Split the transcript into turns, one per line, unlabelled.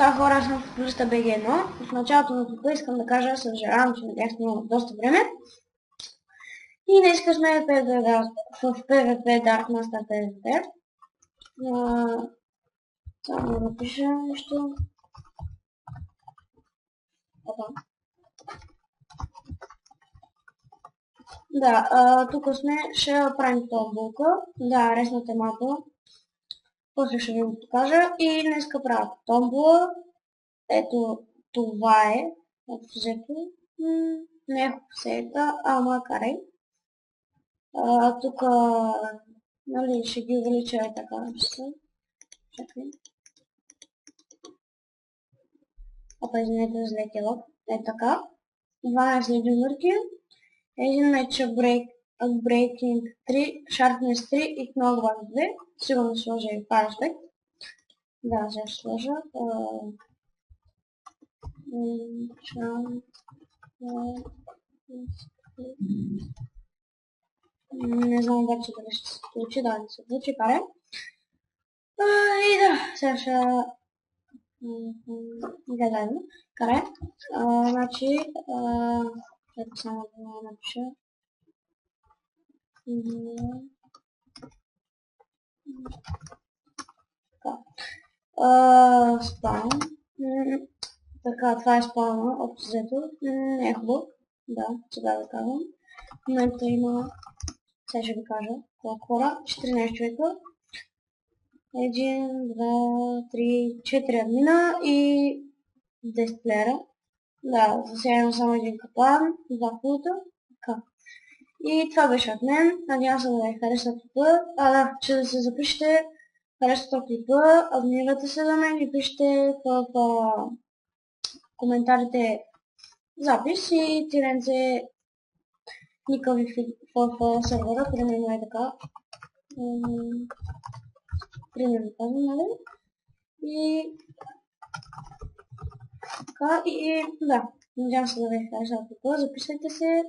Това хора, аз съм футболиста BG1. В началото на клипа искам да кажа, съжалявам, че не бях снимал доста време. И днеска сме в PvP Dark Master PvP. Само да напиша нещо. Да, тук сме, ще правим томбулка. Да, ресната мапа. После ще ви го покажа. И днеска правя томбула. Ето, това е. Взето. Не е хусета, ама карай. Тук, нали, ще ги увелича и така. Чакай. Опа, извинете, взлетела. Е така. 12 дюмърки. Един меч Breaking 3, Sharpness 3 и Knockback 2. Сигурно сложа и Fire Aspect. Да, сега ще сложа. Не знам обаче дали ще се получи. Да, не се получи. Каре. И да, сега ще гледам. Каре. Значи, ето само да напиша. Спам. Така, това е спауна, общо взето. Не е хубаво. Да, сега да казвам. В момента има, сега ще ви кажа, колко хора, 14 човека. 1, 2, 3, 4 админа и 10 плеера. Да, за сега има само един капан, 2 пулта. Така. И това беше от мен. Надявам се да ви хареса клипа. Да, че да се запишете, харесате клипа, абонирате се за мен и пишете в коментарите запис и тиренце ника ви в сервера, примерно е така. Примерно казвам, нали? И така, и да, надявам се да ви хареса клипа, записвайте се.